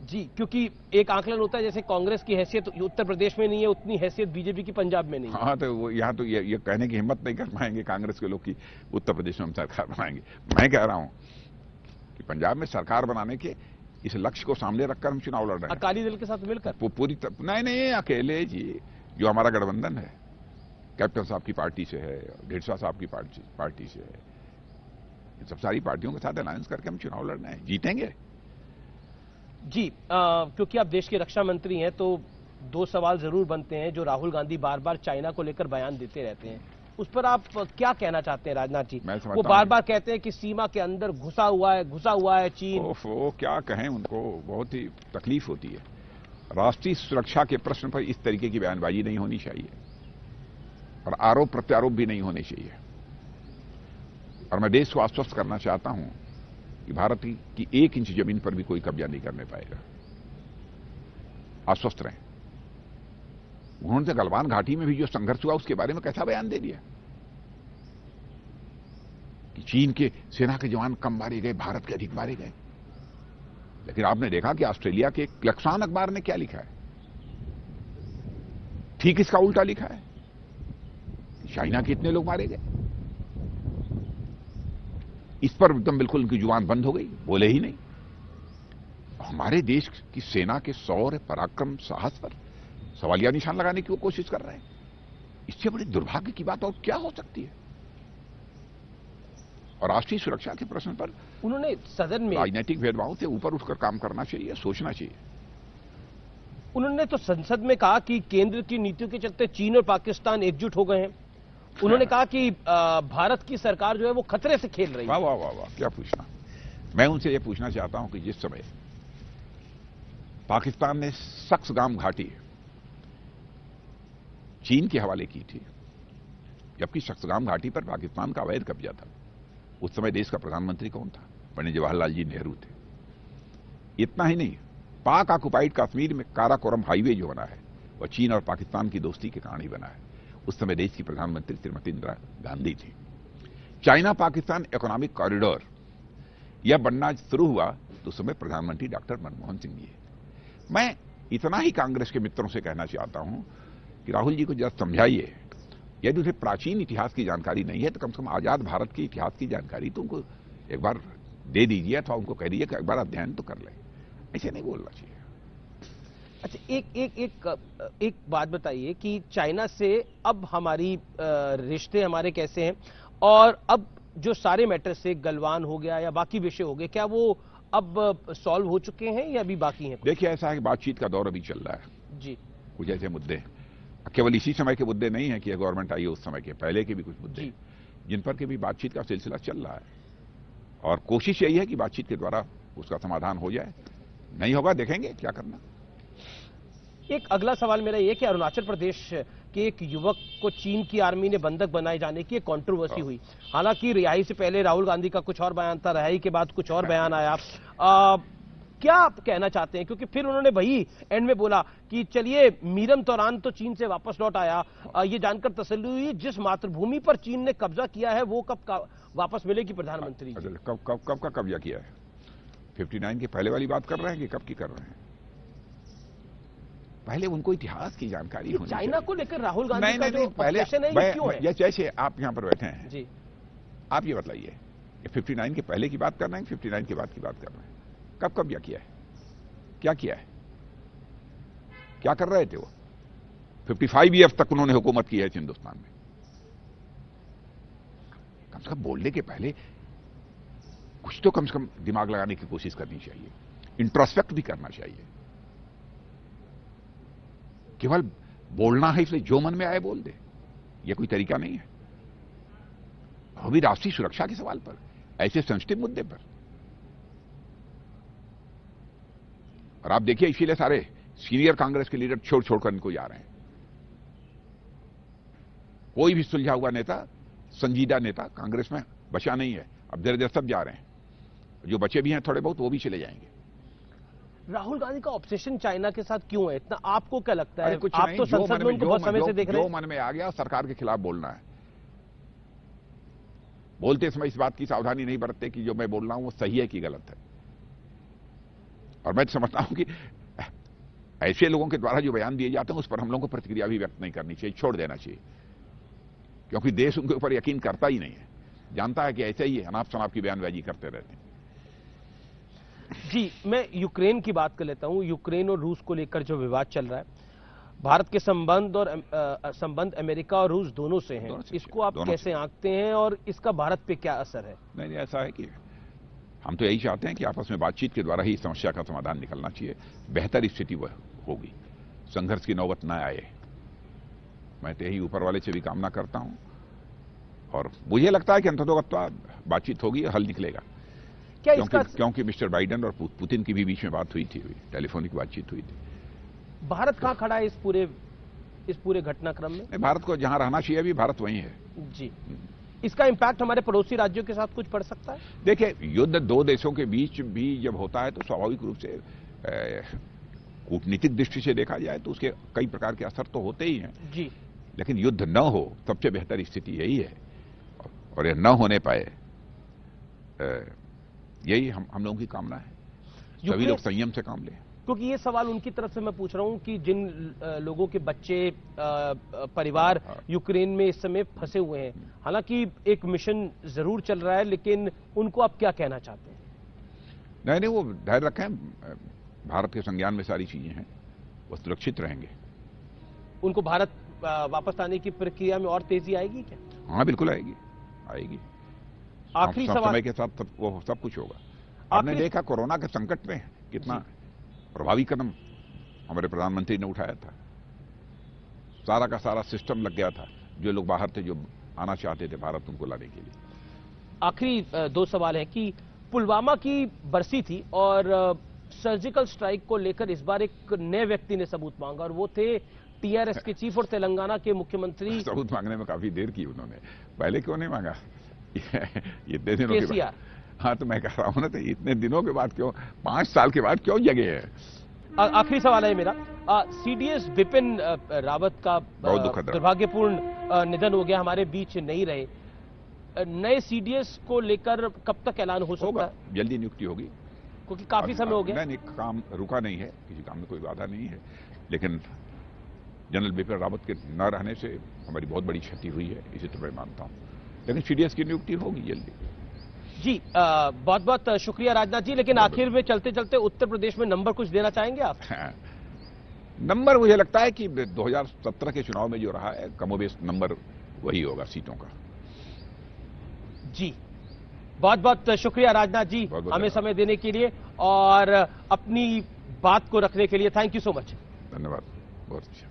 जी, क्योंकि एक आकलन होता है जैसे कांग्रेस की हैसियत उत्तर प्रदेश में नहीं है, उतनी हैसियत बीजेपी की पंजाब में नहीं है। हाँ, तो वो यहाँ तो ये कहने की हिम्मत नहीं कर पाएंगे कांग्रेस के लोग कि उत्तर प्रदेश में हम सरकार बनाएंगे। मैं कह रहा हूं कि पंजाब में सरकार बनाने के इस लक्ष्य को सामने रखकर हम चुनाव लड़ रहे हैं। अकाली दल के साथ मिलकर पूरी नहीं अकेले जी। जो हमारा गठबंधन है कैप्टन साहब की पार्टी से है, ढींडसा साहब की पार्टी से है, इन सब सारी पार्टियों के साथ अलायंस करके हम चुनाव लड़ना है, जीतेंगे जी। क्योंकि आप देश के रक्षा मंत्री हैं तो दो सवाल जरूर बनते हैं। जो राहुल गांधी बार बार चाइना को लेकर बयान देते रहते हैं, उस पर आप क्या कहना चाहते हैं राजनाथ जी? वो बार बार कहते हैं कि सीमा के अंदर घुसा हुआ है चीन। वो क्या कहें उनको, बहुत ही तकलीफ होती है। राष्ट्रीय सुरक्षा के प्रश्न पर इस तरीके की बयानबाजी नहीं होनी चाहिए और आरोप प्रत्यारोप भी नहीं होने चाहिए। और मैं देश को आश्वस्त करना चाहता हूं कि भारत की 1 इंच जमीन पर भी कोई कब्जा नहीं करने पाएगा। आश्वस्त रहें। उन्होंने तो गलवान घाटी में भी जो संघर्ष हुआ उसके बारे में कैसा बयान दे दिया कि चीन के सेना के जवान कम मारे गए, भारत के अधिक मारे गए। लेकिन आपने देखा कि ऑस्ट्रेलिया के क्लक्सान अखबार ने क्या लिखा है, ठीक इसका उल्टा लिखा है। चाइना के इतने लोग मारे गए, इस पर एकदम बिल्कुल उनकी जुबान बंद हो गई, बोले ही नहीं। हमारे देश की सेना के शौर्य, पराक्रम, साहस पर सवालिया निशान लगाने की वो कोशिश कर रहे हैं। इससे बड़ी दुर्भाग्य की बात और क्या हो सकती है? और राष्ट्रीय सुरक्षा के प्रश्न पर उन्होंने सदन में राजनीतिक भेदभाव से ऊपर उठकर काम करना चाहिए, सोचना चाहिए। उन्होंने तो संसद में कहा कि केंद्र की नीतियों के चलते चीन और पाकिस्तान एकजुट हो गए हैं। उन्होंने कहा कि भारत की सरकार जो है वो खतरे से खेल रही है। वाह वाह वाह वाह, क्या पूछना। मैं उनसे ये पूछना चाहता हूं कि जिस समय पाकिस्तान ने सक्सगाम घाटी चीन के हवाले की थी, जबकि सक्सगाम घाटी पर पाकिस्तान का अवैध कब्जा था, उस समय देश का प्रधानमंत्री कौन था? पंडित जवाहरलाल जी नेहरू थे। इतना ही नहीं, पाक ऑक्युपाइड कश्मीर में काराकोरम हाईवे जो बना है वह चीन और पाकिस्तान की दोस्ती के कारण ही बना है। उस समय देश की प्रधानमंत्री श्रीमती इंदिरा गांधी थी। चाइना पाकिस्तान इकोनॉमिक कॉरिडोर यह बनना शुरू हुआ तो उस समय प्रधानमंत्री डॉक्टर मनमोहन सिंह जी। मैं इतना ही कांग्रेस के मित्रों से कहना चाहता हूं कि राहुल जी को जरा समझाइए, यदि उन्हें प्राचीन इतिहास की जानकारी नहीं है तो कम से कम आजाद भारत के इतिहास की जानकारी तो उनको एक बार दे दीजिए, अथवा उनको कह दीजिए कि एक बार अध्ययन तो कर लें। ऐसे नहीं बोलना चाहिए। अच्छा, एक बात बताइए कि चाइना से अब हमारी रिश्ते हमारे कैसे हैं, और अब जो सारे मैटर से गलवान हो गया या बाकी विषय हो गए, क्या वो अब सॉल्व हो चुके हैं या अभी बाकी हैं? देखिए, ऐसा है कि बातचीत का दौर अभी चल रहा है जी। कुछ ऐसे मुद्दे, केवल इसी समय के मुद्दे नहीं है कि गवर्नमेंट आई है, उस समय के पहले के भी कुछ मुद्दे जिन पर के भी बातचीत का सिलसिला चल रहा है, और कोशिश यही है कि बातचीत के द्वारा उसका समाधान हो जाए। नहीं होगा, देखेंगे क्या करना। एक अगला सवाल मेरा ये कि अरुणाचल प्रदेश के एक युवक को चीन की आर्मी ने बंधक बनाए जाने की एक कंट्रोवर्सी हुई। हालांकि रिहाई से पहले राहुल गांधी का कुछ और बयान था, रिहाई के बाद कुछ और बयान आया। क्या आप कहना चाहते हैं? क्योंकि फिर उन्होंने वही एंड में बोला कि चलिए, मीरम तौरान तो चीन से वापस लौट आया। ये जानकर तसल्ली हुई जिस मातृभूमि पर चीन ने कब्जा किया है वो कब वापस मिलेगी प्रधानमंत्री? कब का कब्जा किया है? 59 के पहले वाली बात कर रहे हैं कि कब की कर रहे हैं? पहले उनको इतिहास की जानकारी होनी चाहिए। चाइना को लेकर राहुल गांधी का जो ऑब्जेक्शन है ये क्यों है? जैसे आप यहां पर बैठे हैं जी, आप ये बताइए, 59 के पहले की बात कर रहे हैं, 59 के बाद की बात कर रहे हैं? कब कब्जा किया है? क्या किया है? क्या कर रहे थे वो? 55 ईयर्स तक उन्होंने हुकूमत की है हिंदुस्तान में। कम से कम बोलने के पहले कुछ तो कम से कम दिमाग लगाने की कोशिश करनी चाहिए, इंट्रोस्पेक्ट भी करना चाहिए। केवल बोलना है इसलिए जो मन में आए बोल दे, यह कोई तरीका नहीं है। वो भी राष्ट्रीय सुरक्षा के सवाल पर, ऐसे सेंसिटिव मुद्दे पर। और आप देखिए, इसीलिए सारे सीनियर कांग्रेस के लीडर छोड़कर इनको जा रहे हैं। कोई भी सुलझा हुआ नेता, संजीदा नेता कांग्रेस में बचा नहीं है। अब धीरे धीरे सब जा रहे हैं, जो बचे भी हैं थोड़े बहुत वो भी चले जाएंगे। राहुल गांधी का ऑब्सेशन चाइना के साथ क्यों है इतना? आपको क्या लगता है? कुछ आप नहीं, तो संसद में उनको बहुत समय से देख रहे हैं। जो मन में आ गया सरकार के खिलाफ बोलना है। बोलते समय इस बात की सावधानी नहीं बरतते कि जो मैं बोल रहा हूं वो सही है कि गलत है। और मैं समझता हूं कि ऐसे लोगों के द्वारा जो बयान दिए जाते हैं उस पर हम लोगों को प्रतिक्रिया भी व्यक्त नहीं करनी चाहिए, छोड़ देना चाहिए, क्योंकि देश उनके ऊपर यकीन करता ही नहीं है, जानता है कि ऐसे ही अनाप शनाप की बयानबाजी करते रहते हैं। जी, मैं यूक्रेन की बात कर लेता हूं। यूक्रेन और रूस को लेकर जो विवाद चल रहा है, भारत के संबंध अमेरिका और रूस दोनों से हैं, इसको आप कैसे आंकते हैं और इसका भारत पे क्या असर है? नहीं, ऐसा है कि हम तो यही चाहते हैं कि आपस में बातचीत के द्वारा ही इस समस्या का समाधान निकलना चाहिए, बेहतर स्थिति वह होगी, संघर्ष की नौबत न आए। मैं तो यही ऊपर वाले से भी कामना करता हूं और मुझे लगता है कि अंततोगत्वा बातचीत होगी, हल निकलेगा। क्योंकि मिस्टर बाइडेन और पुतिन की भी बीच में बात हुई थी, टेलीफोनिक बातचीत हुई थी। भारत कहां खड़ा है इस पूरे घटनाक्रम में? भारत को जहां रहना चाहिए अभी भारत वहीं है जी। इसका इंपैक्ट हमारे पड़ोसी राज्यों के साथ कुछ पड़ सकता है? देखिए, युद्ध दो देशों के बीच भी जब होता है तो स्वाभाविक रूप से कूटनीतिक दृष्टि से देखा जाए तो उसके कई प्रकार के असर तो होते ही हैं जी, लेकिन युद्ध न हो सबसे बेहतर स्थिति यही है और यह न होने पाए, यही हम लोगों की कामना है। सभी लोग संयम से काम लें। क्योंकि ये सवाल उनकी तरफ से मैं पूछ रहा हूं कि जिन लोगों के बच्चे परिवार यूक्रेन में इस समय फंसे हुए हैं, हालांकि एक मिशन जरूर चल रहा है, लेकिन उनको आप क्या कहना चाहते हैं? नहीं, वो धैर्य रखें, भारत के संज्ञान में सारी चीजें हैं, वो सुरक्षित रहेंगे। उनको भारत वापस आने की प्रक्रिया में और तेजी आएगी क्या? हाँ, बिल्कुल आएगी। आखिरी सवाल, समय के साथ वो सब कुछ होगा। आपने देखा कोरोना के संकट में कितना प्रभावी कदम हमारे प्रधानमंत्री ने उठाया था, सारा का सारा सिस्टम लग गया था, जो लोग बाहर थे जो आना चाहते थे भारत, उनको लाने के लिए। आखिरी दो सवाल है कि पुलवामा की बरसी थी और सर्जिकल स्ट्राइक को लेकर इस बार एक नए व्यक्ति ने सबूत मांगा और वो थे टीआरएस के चीफ और तेलंगाना के मुख्यमंत्री। सबूत मांगने में काफी देर की उन्होंने, पहले क्यों नहीं मांगा? इतने दिनों के बाद। हाँ, तो मैं कह रहा हूं ना, तो इतने दिनों के बाद क्यों, 5 साल के बाद क्यों जगे है? आखिरी सवाल है मेरा, सीडीएस विपिन रावत का दुर्भाग्यपूर्ण निधन हो गया, हमारे बीच नहीं रहे। नए सीडीएस को लेकर कब तक ऐलान हो सकता है? जल्दी नियुक्ति होगी, क्योंकि काफी समय हो गया। नहीं, काम रुका नहीं है, किसी काम में कोई बाधा नहीं है, लेकिन जनरल बिपिन रावत के न रहने से हमारी बहुत बड़ी क्षति हुई है, इसे तो मैं मानता हूं, लेकिन सीडीएस की नियुक्ति होगी जल्दी। जी, बहुत बहुत शुक्रिया राजनाथ जी। लेकिन आखिर में चलते चलते उत्तर प्रदेश में नंबर कुछ देना चाहेंगे आप? नंबर मुझे लगता है कि 2017 के चुनाव में जो रहा है कमोबेश नंबर वही होगा सीटों का। जी, बहुत बहुत शुक्रिया राजनाथ जी, हमें समय देने के लिए और अपनी बात को रखने के लिए। Thank you so much. धन्यवाद, बहुत अच्छा।